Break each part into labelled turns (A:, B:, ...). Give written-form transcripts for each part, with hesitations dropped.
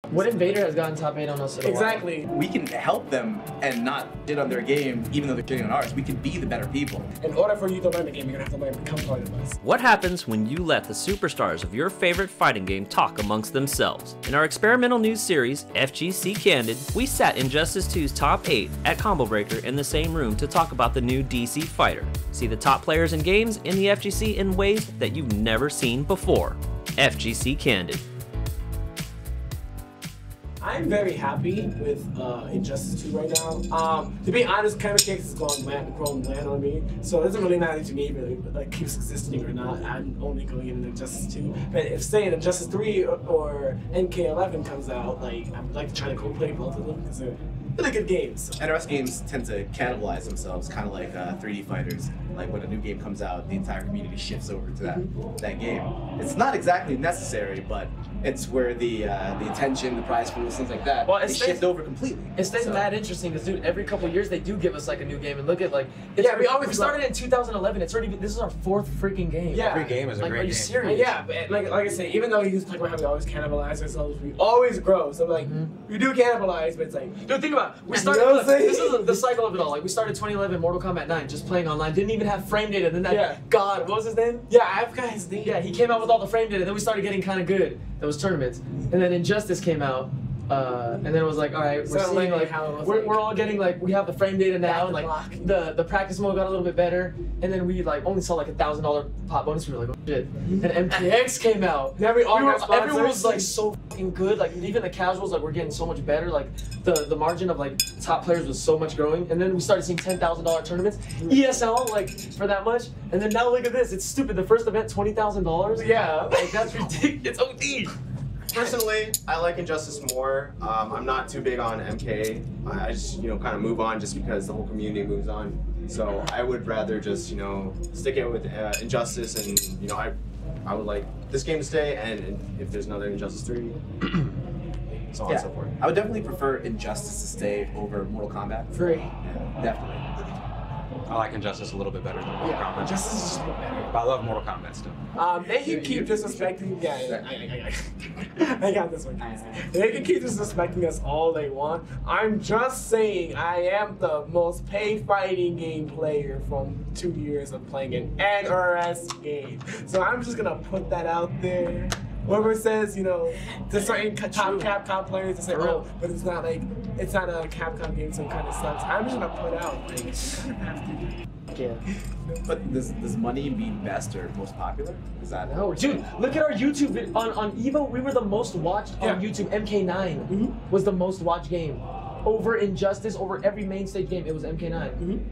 A: What invader has gotten top 8 on us?
B: Exactly.
C: We can help them and not shit on their game, even though they're shitting on ours. We can be the better people.
B: In order for you to learn the game, you're gonna have to learn to become part of us.
D: What happens when you let the superstars of your favorite fighting game talk amongst themselves? In our experimental news series, FGC Candid, we sat Injustice 2's top 8 at Combo Breaker in the same room to talk about the new DC fighter. See the top players and games in the FGC in ways that you've never seen before. FGC Candid.
B: I'm very happy with Injustice 2 right now. To be honest, Kevin Cakes has grown land on me, so it doesn't really matter to me really, like keeps existing or not. I'm only going into Injustice 2. But if say Injustice 3 or NK11 comes out, like I would like to try to co-play both of them because they're really good games.
C: NRS games tend to cannibalize themselves, kind of like 3D fighters. Like when a new game comes out, the entire community shifts over to that game. It's not exactly necessary, but it's where the attention, the prize pools, things like that, they shift over completely.
A: It stays mad interesting because, dude, every couple of years they do give us like a new game, and look at like we started in 2011. It's already this is our 4th freaking game.
B: Yeah,
E: every game is a great game.
A: Are you serious?
B: Yeah, but like I say, even though he's talking about how we always cannibalize ourselves, we always grow. So like we do cannibalize, but it's like,
A: dude, think about it. We started. Look, this is the cycle of it all. Like we started 2011 Mortal Kombat 9, just playing online, didn't even have frame data. Then that God, what was his name?
B: Yeah, I forgot his name.
A: Yeah, he came out with all the frame data. Then we started getting kind of good. There was tournaments, and then Injustice came out, and then it was like, all right, we're seeing like how we're all getting like we have the frame data now, and like the practice mode got a little bit better, and then we like only saw like $1,000 pop bonus. We were like, oh shit. And MPX came out. Everyone was like so fucking good. Like even the casuals like were getting so much better. Like the margin of like top players was so much growing, and then we started seeing $10,000 tournaments, ESL like for that much, and then now look at this. It's stupid. The first event $20,000.
B: Yeah,
A: like that's ridiculous. It's OD.
E: Personally, I like Injustice more. I'm not too big on MK. I just, kind of move on just because the whole community moves on. So I would rather just, stick it with Injustice, and I would like this game to stay. And if there's another Injustice 3, so on and so forth.
C: I would definitely prefer Injustice to stay over Mortal Kombat.
B: 3.
C: Yeah, definitely.
E: I like Injustice a little bit better than Mortal Kombat.
B: Injustice is just a bit better.
E: But I love Mortal Kombat still.
B: They can keep disrespecting. I got this one. They can keep disrespecting us all they want. I'm just saying, I am the most paid fighting game player from 2 years of playing an NRS game. So I'm just gonna put that out there. Whoever says, to certain top Capcom players to say, oh, but it's not a Capcom game, so it kind of sucks. I'm just gonna put out, like, you kind of have to.
A: Yeah.
C: But does money mean best or most popular? Is that
A: no, dude? Look at our YouTube on Evo. We were the most watched on YouTube. MK9 was the most watched game over Injustice, over every main stage game. It was MK9.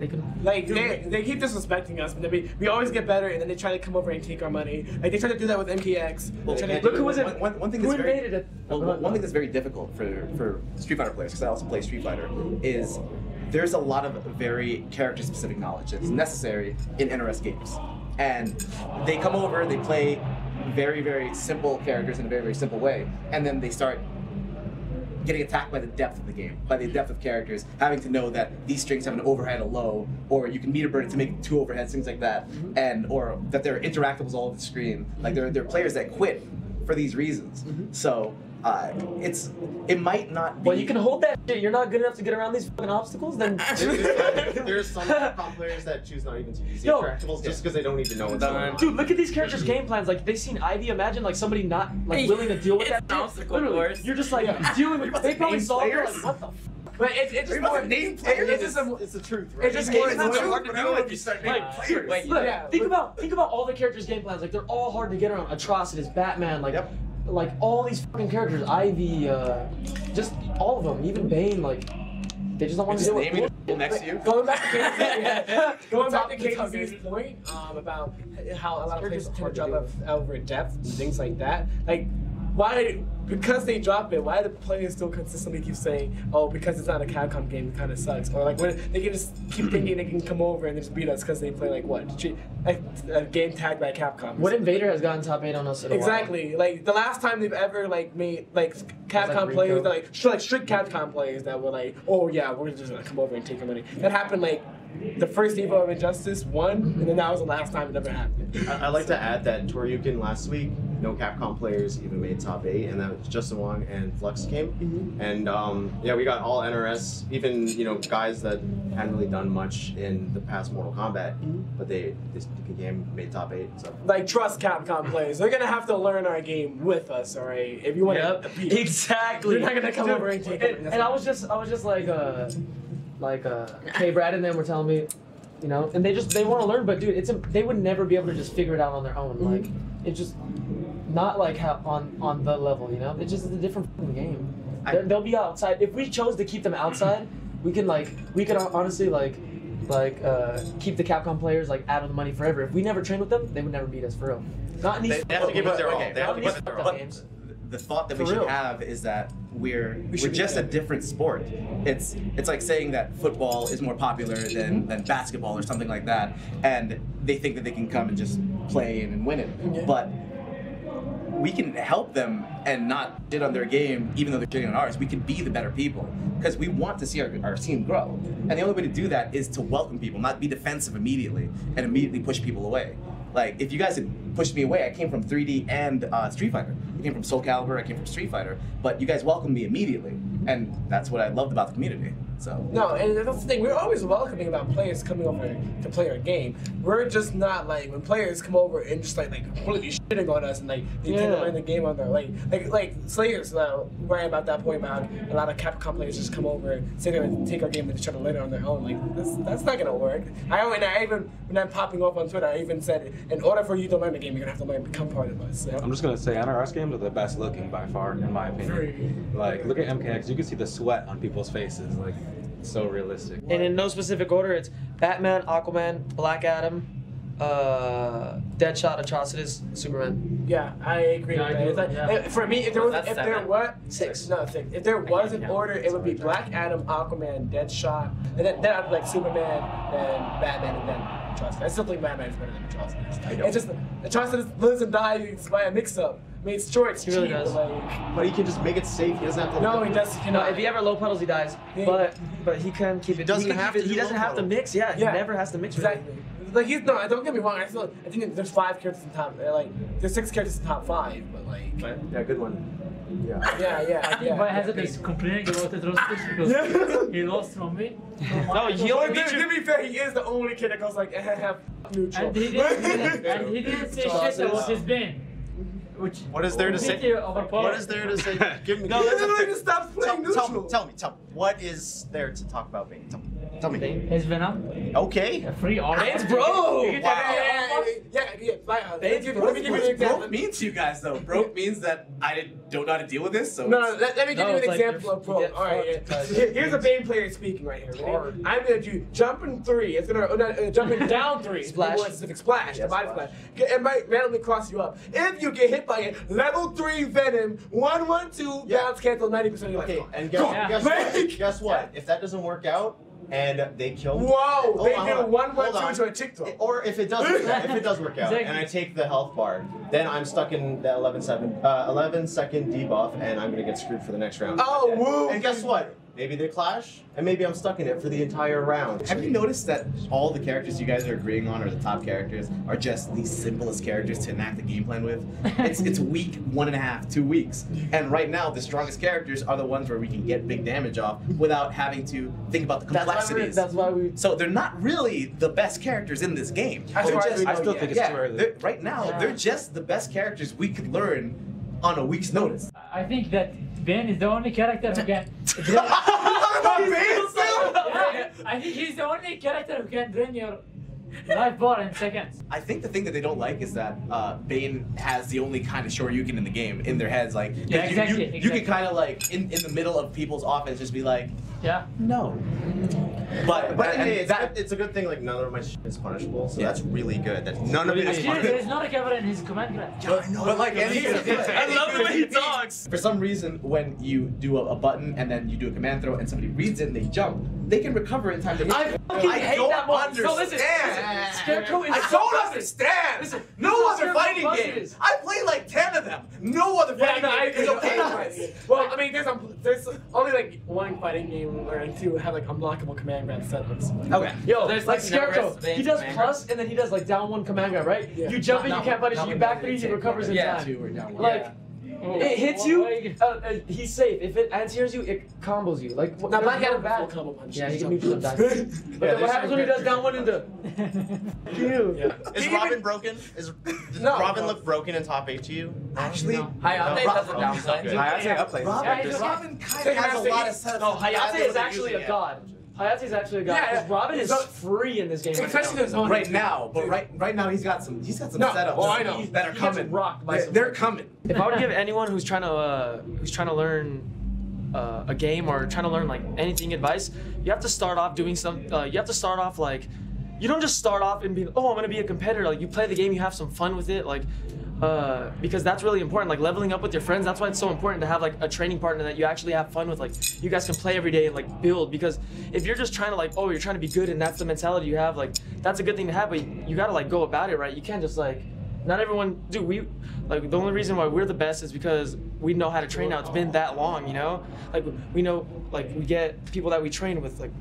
A: They
B: keep disrespecting us, but then we always get better, and then they try to come over and take our money. Like they try to do that with MKX.
A: Look who was it?
C: One thing that's very difficult for Street Fighter players, because I also play Street Fighter, is there's a lot of very character-specific knowledge that's necessary in NRS games, and they come over, they play very, very simple characters in a very, very simple way, and then they start getting attacked by the depth of the game, by the depth of characters, having to know that these strings have an overhead, a low, or you can meter burn it to make 2 overheads, things like that, and or that there are interactables all over the screen. Like there are players that quit for these reasons. So it might not be.
A: Well, you can hold that shit. You're not good enough to get around these fucking obstacles. Then
E: there's some Capcom players that choose not even to use the interactables just because they don't even know what's going on.
A: Dude, look at these characters' game plans. Like they seen Ivy. Imagine like somebody not like willing to deal with that obstacle. Literally, you're just like dealing with. They probably saw it. Like, what the.
B: But it's just more
C: name players.
E: It's the truth, right?
B: It's just it's
C: not so hard to do if you start naming players.
A: Look, think about all the characters' game plans. Like they're all hard to get around. Atrocitus, Batman, like all these fucking characters, Ivy, just all of them, even Bane, like they just don't want to do it.
C: Next to you.
B: Going back to KZ's point about how a lot of players tend to drop over depth and things like that. Like, why? Because they drop it, why do the players still consistently keep saying, oh, because it's not a Capcom game, it kind of sucks? Or like when they can just keep thinking they can come over and just beat us because they play like what? A game tagged by Capcom.
A: What invader has gotten top 8 on us in a
B: while? Like the last time they've ever like made like Capcom players that like strict Capcom players that were like, oh yeah, we're just gonna come over and take your money. That happened like the first Evo of Injustice won, and then that was the last time it ever happened.
E: I'd like to add that Toryukin last week, no Capcom players even made top 8, and that was Justin Wong and Flux came. And yeah, we got all NRS, even guys that hadn't really done much in the past Mortal Kombat, but this game made top 8. So
B: like, trust Capcom players. They're gonna have to learn our game with us, all right? If you want to beat us.
A: Exactly.
B: You're not gonna come over and take it.
A: And I was just like K Brad and them were telling me, and they want to learn, but dude, they would never be able to just figure it out on their own. Like, it's just not like how on the level, It just is a different fucking game. They'll be outside. If we chose to keep them outside, we could honestly keep the Capcom players out of the money forever. If we never trained with them, they would never beat us for real. Not in these.
E: They have to give it their all. They have to give it their all.
A: Games.
C: The thought that we should have is that we're just a different sport. It's like saying that football is more popular than basketball or something like that, and they think that they can come and just play and win it. But we can help them and not shit on their game, even though they're shitting on ours. We can be the better people because we want to see our team grow. And the only way to do that is to welcome people, not be defensive immediately and immediately push people away. Like, if you guys had pushed me away, I came from 3D and Street Fighter. I came from Soul Calibur, I came from Street Fighter, but you guys welcomed me immediately, and that's what I loved about the community. So
B: no, and that's the thing. We're always welcoming about players coming over to play our game. We're just not when players come over and just completely shitting on us and they take away the game on their like Slayers. Worrying about that point about a lot of Capcom players just come over and say they're gonna take our game and try to learn it on their own. That's not gonna work. I even when I'm popping off on Twitter, I even said, in order for you to learn the game, you're gonna have to learn to become part of us.
F: I'm just gonna say NRS games are the best looking by far, in my opinion. Look at MKX. You can see the sweat on people's faces. It's so realistic.
A: And in no specific order, it's Batman, Aquaman, Black Adam, Deadshot, Atrocitus, Superman.
B: Yeah, I agree with that. For me, if there was an order, it would be Black Adam, Aquaman, Deadshot, and then I'd be Superman, then Batman, and then Atrocitus. I still think Batman is better than Atrocitus. It's just Atrocitus lives and dies by a mix-up. I mean, it's short, it's cheap,
A: does.
E: But he can just make it safe. He doesn't have to.
B: No, he does.
A: If he ever low pedals, he dies. But he can keep it. He doesn't have to mix. Yeah, he never has to mix.
B: Exactly. Don't get me wrong. I think there's 5 characters in top. There's 6 characters in top 5, but
E: yeah, good one. Yeah.
B: I
G: think Biohazard is complaining about the Atrocitus because he lost from me.
A: No, he only beat you.
B: To be fair, he is the only kid that goes neutral.
G: And he didn't say shit about his Bane.
E: What is there to say? What is there to say? Give me.
B: Let's stop playing neutral.
E: Tell me. What is there to talk about Bane? Tell me.
G: His Venom.
E: Okay.
G: A free art.
A: Bane's bro.
B: Let me give you an example.
C: Broke mean to you guys though? Broke means that I don't know how to deal with this. So
B: let me give you an example of broke. All right. Here's a Bane player speaking right here. Ready? I'm gonna do jumping 3. It's gonna jumping down 3.
A: Splash.
B: Specific splash. The body splash. It might randomly cross you up. If you get hit by it, level 3 Venom, 1/1/2 bounce cancel 90% of your life.
E: Okay. And guess what? If that doesn't work out, and they kill me.
B: Whoa! They do 1/1/2 to a TikTok.
E: Or if it does work out, and I take the health bar, then I'm stuck in the 11-second debuff, and I'm gonna get screwed for the next round.
B: Oh, woo!
E: And guess what? Maybe they clash, and maybe I'm stuck in it for the entire round.
C: Have you noticed that all the characters you guys are agreeing on, or the top characters, are just the simplest characters to enact a game plan with? It's week 1.5, 2 weeks. And right now, the strongest characters are the ones where we can get big damage off without having to think about the complexities.
A: That's why we.
C: So they're not really the best characters in this game.
F: I still think it's too early.
C: Right now, they're just the best characters we could learn on a week's notice.
G: I think that Ben is the only character who can. I think he's the only character who can drain your life bar in seconds.
C: I think the thing that they don't like is that Bane has the only kind of Shoryuken in the game in their heads. You can kind of in the middle of people's offense just be like, no.
E: But it's a good thing. None of my shit is punishable, so that's really good. That none of it is punishable.
G: There's no recovery in his command grab.
C: I know. But
A: I love the way he talks.
C: For some reason, when you do a button and then you do a command throw and somebody reads it and they jump, they can recover in time to.
A: I fucking hate that moment.
B: So listen,
A: Scarecrow is
C: I don't understand.
A: Listen,
C: no other
A: Scarecrow
C: fighting
A: busted.
C: game. I play like 10 of them. No other fighting game is okay.
B: Well, I mean, there's only like one fighting game or two have like unblockable command grab setups.
C: Okay.
A: Yo,
G: There's,
A: like
G: like,
A: Scarecrow,
G: never a
A: he does
G: command
A: plus and then he does like down one command grab, right?
B: Yeah.
A: You jump in, you can't punish, you back three, he recovers in time. Like, it hits you, he's safe. If it anti-airs you, it combos you. Like,
B: Now, Black
A: no
B: Adam
A: bad.
B: full combo punch.
A: Yeah, he can mute some dice. But then what happens when he does down one into? Cute.
E: Is Robin broken? Does Robin look broken in top 8 to you?
C: Actually,
G: Hayate doesn't downplay.
F: Hayate upplays.
C: Robin kind of has a lot of setups.
A: No, Hayate is actually a god. Hayate is actually a god.
B: Yeah,
A: Because Robin is free in this game.
B: Especially the zone.
C: Right now, but right now he's got some setups
B: well, I know.
C: that are
A: He gets
C: coming.
A: rocked by some
C: They're coming.
A: If I would give anyone who's trying to learn a game or trying to learn like anything advice, you have to start off doing some. You have to start off like, you don't just start off and be, oh, I'm gonna be a competitor. Like you play the game, you have some fun with it, like. Because that's really important, like leveling up with your friends. That's why it's so important to have like a training partner that you actually have fun with. Like you guys can play every day and like build. Because if you're just trying to like, oh, you're trying to be good and that's the mentality you have, like that's a good thing to have. But you gotta like go about it right. You can't just like, not everyone. Dude, we like the only reason why we're the best is because we know how to train now. It's been that long, you know. Like we know, like we get people that we train with, like.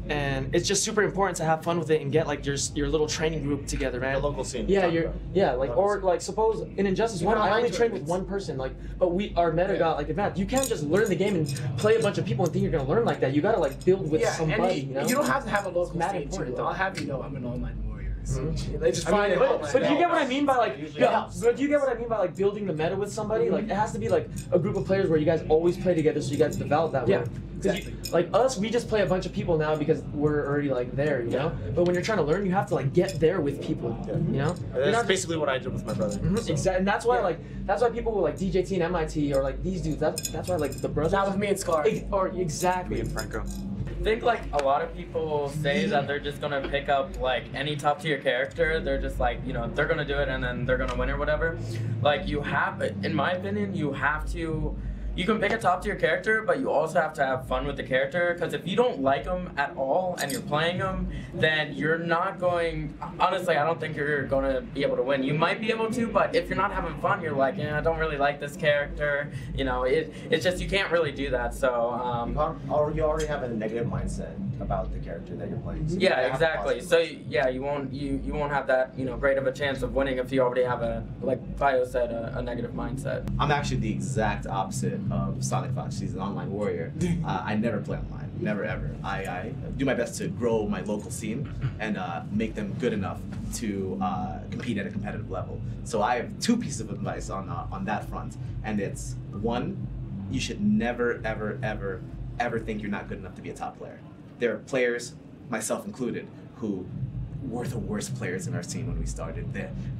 A: And it's just super important to have fun with it and get like your little training group together, man.
E: The local scene.
A: Yeah, like or like suppose in Injustice 1 I only trained with one person, like but our meta got like advanced. You can't just learn the game and play a bunch of people and think you're gonna learn like that. You gotta like build with somebody, you know?
B: You don't have to have a local
A: mad
B: scene
A: important,
B: too.
A: though.
B: I'll have you know I'm an online warrior. So they just find it.
A: But do you get what I mean by like but do you get what I mean by like building the meta with somebody? Like it has to be like a group of players where you guys always play together so you guys develop that way.
B: Yeah. Exactly.
A: Like us, we just play a bunch of people now because we're already like there, you know. But when you're trying to learn, you have to like get there with people, you know.
E: That's basically what I did with my brother.
A: So. Exactly, and that's why that's why people with like DJT and MIT or like these dudes. That's why like the brothers.
B: That was me and Scar.
A: Or exactly.
F: Me and Franco.
G: I think like a lot of people say that they're just gonna pick up like any top tier character. They're just like, you know, they're gonna do it and then they're gonna win or whatever. Like you have, in my opinion, you have to. You can pick a top tier character, but you also have to have fun with the character, because if you don't like them at all and you're playing them, then you're not going, honestly, I don't think you're going to be able to win. You might be able to, but if you're not having fun, you're like, I don't really like this character. You know, it's just, you can't really do that, so.
E: You already have a negative mindset about the character that you're playing. So
G: yeah, exactly. So yeah, you won't have that, you know, great of a chance of winning if you already have like Bio said, a negative mindset.
C: I'm actually the exact opposite of Sonic Fox. He's an online warrior. I never play online, never ever. I do my best to grow my local scene and make them good enough to compete at a competitive level. So I have two pieces of advice on that front, and it's one, you should never ever think you're not good enough to be a top player. There are players, myself included, who were the worst players in our scene when we started.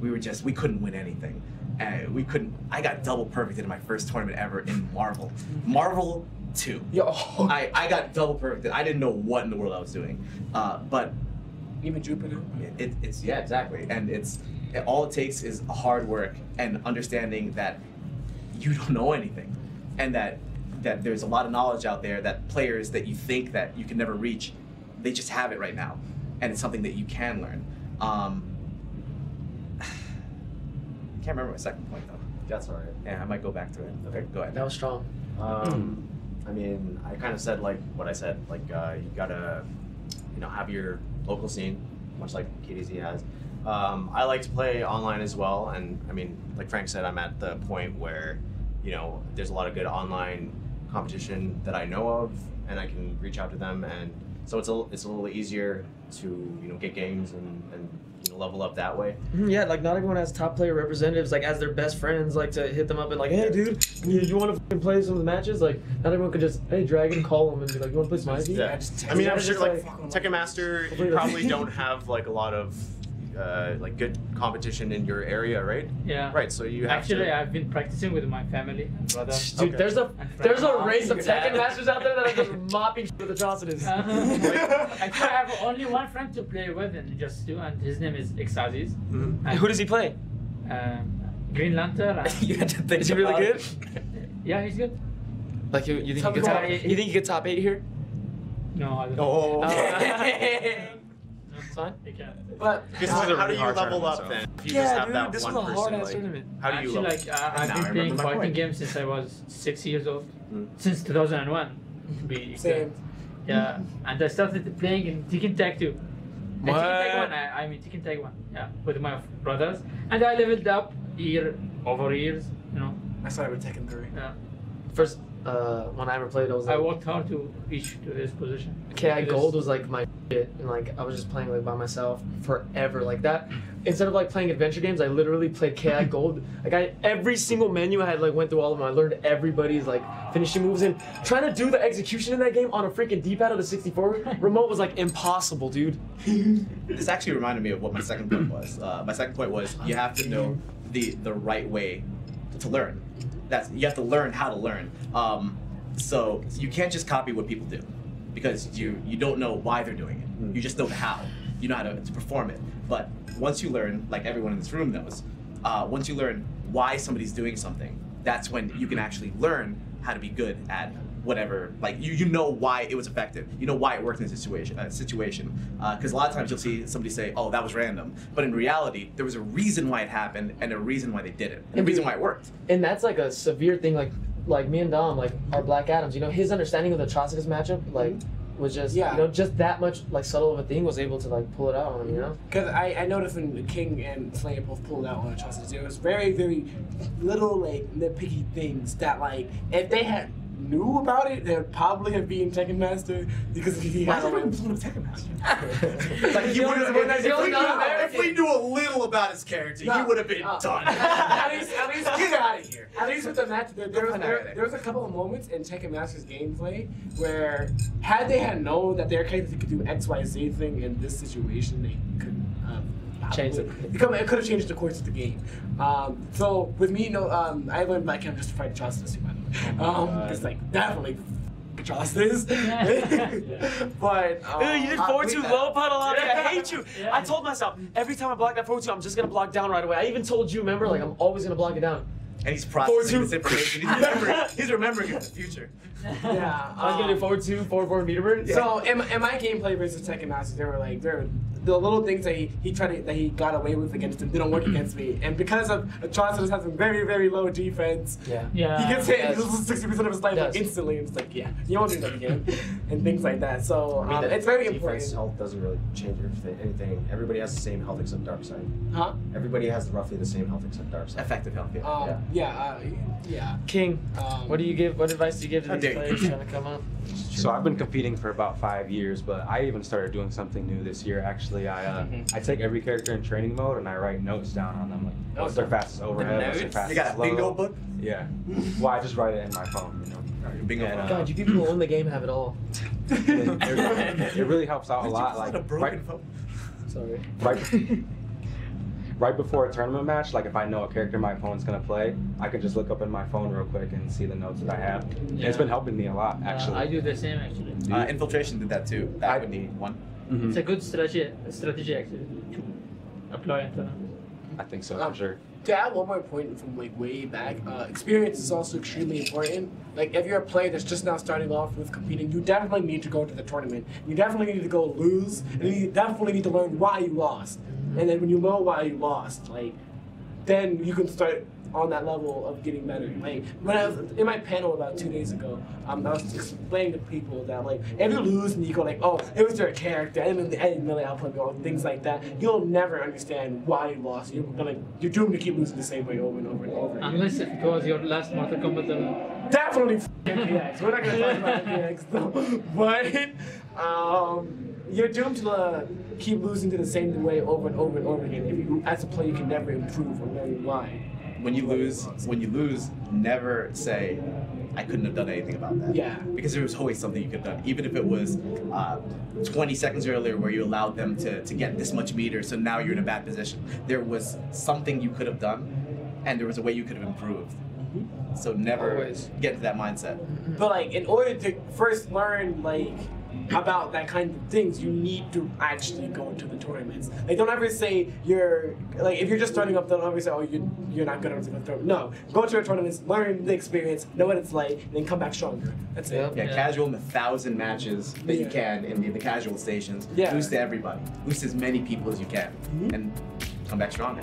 C: We couldn't win anything. I got double perfected in my first tournament ever in Marvel. Marvel 2.
B: Yo.
C: I got double perfected. I didn't know what in the world I was doing. But
B: even Jupiter.
C: It's yeah, exactly. And all it takes is hard work and understanding that you don't know anything, and that there's a lot of knowledge out there that players that you think that you can never reach, they just have it right now, and it's something that you can learn. I can't remember my second point though.
E: That's alright.
C: Yeah, I might go back to it. Okay, go ahead.
A: That was strong.
E: I mean, I kind of said like what I said. Like you gotta, have your local scene, much like KDZ has. I like to play online as well, and I mean, like Frank said, I'm at the point where, there's a lot of good online competition that I know of, and I can reach out to them, and so it's a little easier to get games and level up that way.
A: Yeah, like not everyone has top player representatives like as their best friends, like to hit them up and like, hey dude, you want to play some of the matches? Like not everyone could just, hey Dragon, call them and be like, you want to play some IV?
E: Yeah. I mean, I'm sure like Tekken Master, you probably don't have like a lot of like good competition in your area, right?
G: Yeah.
E: Right. So you have
G: Actually, I've been practicing with my family and brother.
A: Dude, there's a race of Tekken Masters out there that are just mopping with atrocities.
G: I have only one friend to play with and just do, and his name is Exazis.
A: Mm-hmm. Who does he play?
G: Green Lantern.
A: You had to think. Is he really good?
G: Yeah, he's good.
A: Like you think you could top 8 here?
G: No, I don't.
A: Oh. fine.
H: You can.
B: But
E: how do you level up then? If you just have that
A: this
E: one
A: was a
E: person,
A: hard-ass
E: like,
A: tournament.
E: how do you
H: Actually,
E: level?
H: like I've been playing fighting games since I was 6 years old. Since 2001. To be exact.
B: Same.
H: Yeah, and I started playing in Tekken Tag 2.
A: What?
H: Tekken Tag 1, I mean Tekken Tag 1, yeah, with my brothers. And I leveled up over years, you know.
B: I started with Tekken 3.
H: Yeah.
A: First, when I ever played, I was
H: I
A: like,
H: worked hard to reach to this position.
A: KI Gold was like my shit, and like I was just playing like by myself forever, like that. Instead of like playing adventure games, I literally played KI Gold. Like every single menu I had like went through all of them. I learned everybody's like finishing moves, and trying to do the execution in that game on a freaking D-pad of the 64 remote was like impossible, dude.
C: This actually reminded me of what my second point was. My second point was you have to know the right way to learn. You have to learn how to learn. So you can't just copy what people do, because you don't know why they're doing it. You just know the how. You know how to perform it. But once you learn, like everyone in this room knows, once you learn why somebody's doing something, that's when you can actually learn how to be good at whatever. Like you know why it was effective. You know why it worked in this situation. Because a lot of times you'll see somebody say, "Oh, that was random," but in reality, there was a reason why it happened and a reason why they did it, and a reason why it worked.
A: And that's like a severe thing. Like me and Dom, like our Black Adams. You know, his understanding of the Trotsicus matchup, like. Was just, you know, just that much like subtle of a thing was able to like pull it out on him, you know?
B: Because I noticed when King and Flame both pulled out on Atrocities, there was very, very little like nitpicky things that like if they had knew about it, they would probably have been Tekken Master because he had a Tekken Master.
C: Like if we knew a little about his character, he would have been done.
B: At least get out of here. At least with the match, there was a couple of moments in Tekken Master's gameplay where had they had known that their character could do XYZ thing in this situation, they could
A: change it.
B: It could have changed the course of the game. So with me, I learned Black Cam just to fight Atrocitus, by the way. It's like definitely Atrocitus. But
A: you did forward 2 low puddle on me. I hate you. I told myself every time I block that forward 2, I'm just gonna block down right away. I even told you, remember, like I'm always gonna block it down.
C: And he's processing this information. He's remembering it in the future.
B: Yeah,
A: I was gonna do forward 2, forward meter bird.
B: So in my gameplay versus Tekken Masters, they were like the little things that he got away with against him didn't work against me, and because of Atrocitus has a very, very low defense, he gets hit and he loses 60% of his life like, instantly, and it's like, yeah, you won't do that again, and things like that. So it's very important.
I: Defense health doesn't really change anything. Everybody has the same health except Dark Side.
B: Huh?
I: Everybody has roughly the same health except Dark Side.
C: Effective health.
B: Yeah.
A: King, what advice do you give to these players trying to come up?
F: So I've been competing for about 5 years, but I even started doing something new this year. Actually, I take every character in training mode and I write notes down on them, like what's their fastest overhead, what's their fastest
C: You got a bingo book?
F: Yeah. Well, I just write it in my phone, you know.
C: Bingo book.
A: God, you people who own the game have it all.
F: It really helps out a lot. Like
C: a broken phone.
A: Sorry.
F: Right before a tournament match, like if I know a character my opponent's gonna play, I can just look up in my phone real quick and see the notes that I have. And it's been helping me a lot, actually.
H: I do the same actually.
C: Infiltration did that too. That would need one.
H: It's a good strategy actually to apply in tournaments.
F: I think so, for sure.
B: To add one more point from like way back, experience is also extremely important. Like if you're a player that's just now starting off with competing, you definitely need to go to the tournament. You definitely need to go lose, and you definitely need to learn why you lost. And then when you know why you lost, like, then you can start on that level of getting better. Like when I was in my panel about 2 days ago, I was explaining to people that like if you lose and you go like, oh, it was their character, I didn't really outplay me, or things like that, you'll never understand why you lost. You're doomed to keep losing the same way over and over and over.
H: Unless it was your last Mortal Kombat level.
B: Definitely MPX. We're not gonna talk about MPX though, but you're doomed to keep losing to the same way over and over and over again. If you, as a player, you can never improve or learn why.
C: When you lose, never say, I couldn't have done anything about that.
B: Yeah.
C: Because there was always something you could have done. Even if it was 20 seconds earlier where you allowed them to get this much meter, so now you're in a bad position. There was something you could have done, and there was a way you could have improved. So never get into that mindset.
B: But like, in order to first learn like about that kind of things, you need to actually go to the tournaments. Like, don't ever say you're like, if you're just starting up, don't ever say, oh, you're not good enough to go to a tournament. No, go to a tournament, learn the experience, know what it's like, and then come back stronger. That's it.
C: Yeah, casual 1,000 matches that you can in the casual stations.
B: Yeah.
C: Lose to everybody. Lose to as many people as you can, and come back stronger.